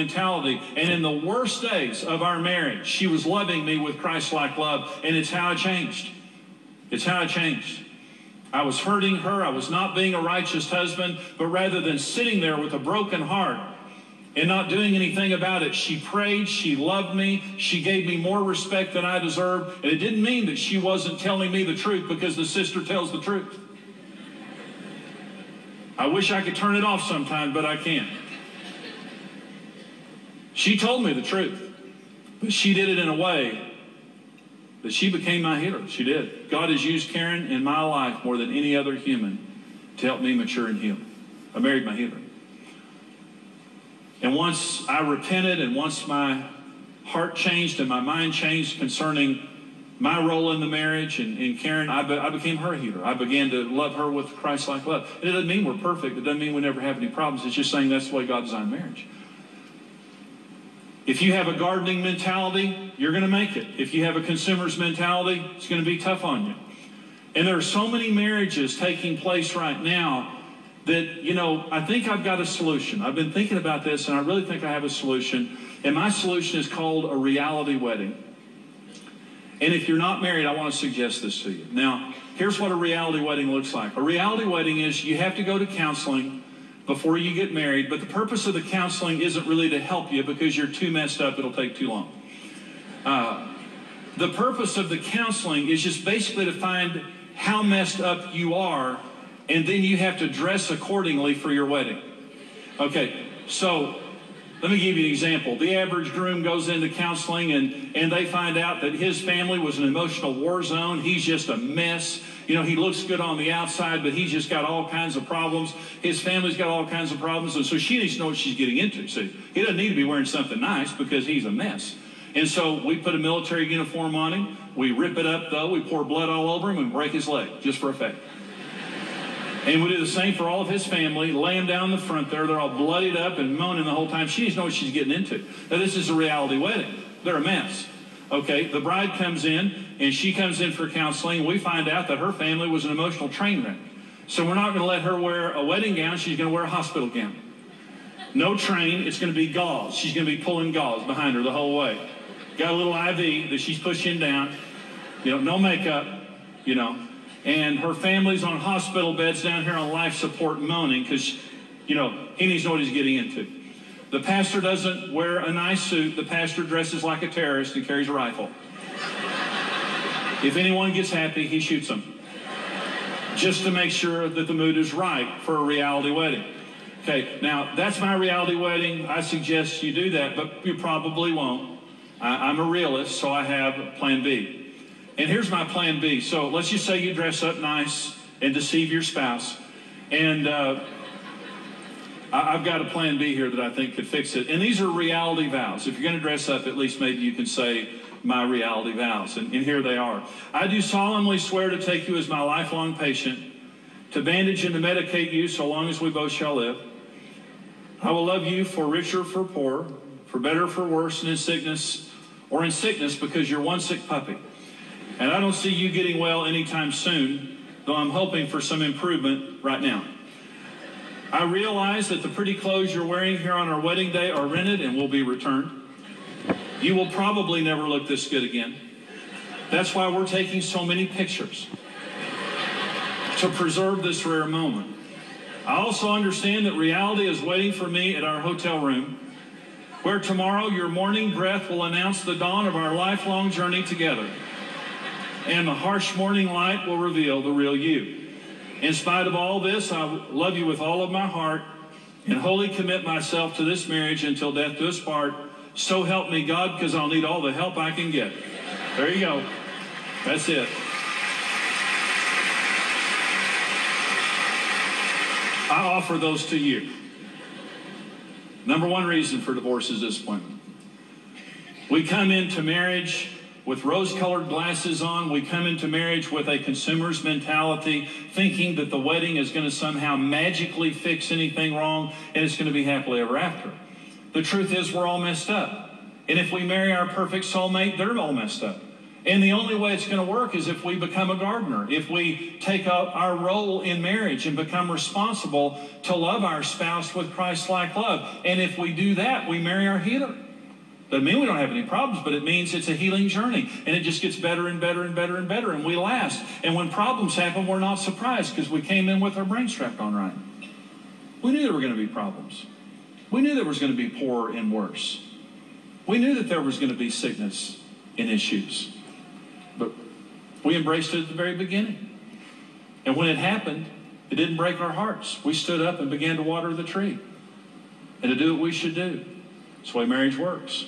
mentality. And in the worst days of our marriage, she was loving me with Christ-like love. And it's how I changed. It's how I changed. I was hurting her. I was not being a righteous husband. But rather than sitting there with a broken heart and not doing anything about it, she prayed, she loved me, she gave me more respect than I deserved. And it didn't mean that she wasn't telling me the truth, because the sister tells the truth. I wish I could turn it off sometimes, but I can't. She told me the truth, but she did it in a way that she became my healer. She did. God has used Karen in my life more than any other human to help me mature and heal. I married my healer. And once I repented, and once my heart changed and my mind changed concerning my role in the marriage and Karen, I became her healer. I began to love her with Christ-like love. And it doesn't mean we're perfect. It doesn't mean we never have any problems. It's just saying that's the way God designed marriage. If you have a gardening mentality, you're going to make it. If you have a consumer's mentality, it's going to be tough on you. And there are so many marriages taking place right now that, you know, I think I've got a solution. I've been thinking about this, and I really think I have a solution. And my solution is called a reality wedding. And if you're not married, I want to suggest this to you. Now, here's what a reality wedding looks like. A reality wedding is you have to go to counseling before you get married, but the purpose of the counseling isn't really to help you because you're too messed up, it'll take too long. The purpose of the counseling is just basically to find how messed up you are, and then you have to dress accordingly for your wedding. Okay, so let me give you an example. The average groom goes into counseling and they find out that his family was an emotional war zone. He's just a mess. You know, he looks good on the outside, but he's just got all kinds of problems. His family's got all kinds of problems, and so she needs to know what she's getting into. See, he doesn't need to be wearing something nice because he's a mess. And so we put a military uniform on him. We rip it up, though. We pour blood all over him and break his leg, just for effect. And we do the same for all of his family, lay him down the front there. They're all bloodied up and moaning the whole time. She needs to know what she's getting into. Now, this is a reality wedding. They're a mess. Okay, the bride comes in, and she comes in for counseling. We find out that her family was an emotional train wreck. So we're not going to let her wear a wedding gown. She's going to wear a hospital gown. No train. It's going to be gauze. She's going to be pulling gauze behind her the whole way. Got a little IV that she's pushing down. You know, no makeup, you know. And her family's on hospital beds down here on life support moaning because, you know, he needs to know what he's getting into. The pastor doesn't wear a nice suit. The pastor dresses like a terrorist and carries a rifle. If anyone gets happy, he shoots them. Just to make sure that the mood is right for a reality wedding. Okay, now that's my reality wedding. I suggest you do that, but you probably won't. I'm a realist, so I have plan B. And here's my plan B. So let's just say you dress up nice and deceive your spouse. And I've got a plan B here that I think could fix it. And these are reality vows. If you're going to dress up, at least maybe you can say my reality vows. And here they are. I do solemnly swear to take you as my lifelong patient, to bandage and to medicate you so long as we both shall live. I will love you for richer, for poor, for better, for worse, and in sickness, or in sickness because you're one sick puppy. And I don't see you getting well anytime soon, though I'm hoping for some improvement right now. I realize that the pretty clothes you're wearing here on our wedding day are rented and will be returned. You will probably never look this good again. That's why we're taking so many pictures, to preserve this rare moment. I also understand that reality is waiting for me at our hotel room, where tomorrow your morning breath will announce the dawn of our lifelong journey together. And the harsh morning light will reveal the real you. In spite of all this, I love you with all of my heart and wholly commit myself to this marriage until death do us part. So help me God, because I'll need all the help I can get. There you go. That's it. I offer those to you. Number one reason for divorce is disappointment. We come into marriage with rose-colored glasses on. We come into marriage with a consumer's mentality, thinking that the wedding is going to somehow magically fix anything wrong and it's going to be happily ever after. The truth is we're all messed up. And if we marry our perfect soulmate, they're all messed up. And the only way it's going to work is if we become a gardener, if we take up our role in marriage and become responsible to love our spouse with Christ-like love. And if we do that, we marry our healer. Doesn't mean we don't have any problems, but it means it's a healing journey. And it just gets better and better and better and better, and we last. And when problems happen, we're not surprised because we came in with our brain strapped on right. We knew there were going to be problems. We knew there was going to be poorer and worse. We knew that there was going to be sickness and issues. But we embraced it at the very beginning. And when it happened, it didn't break our hearts. We stood up and began to water the tree and to do what we should do. That's the way marriage works.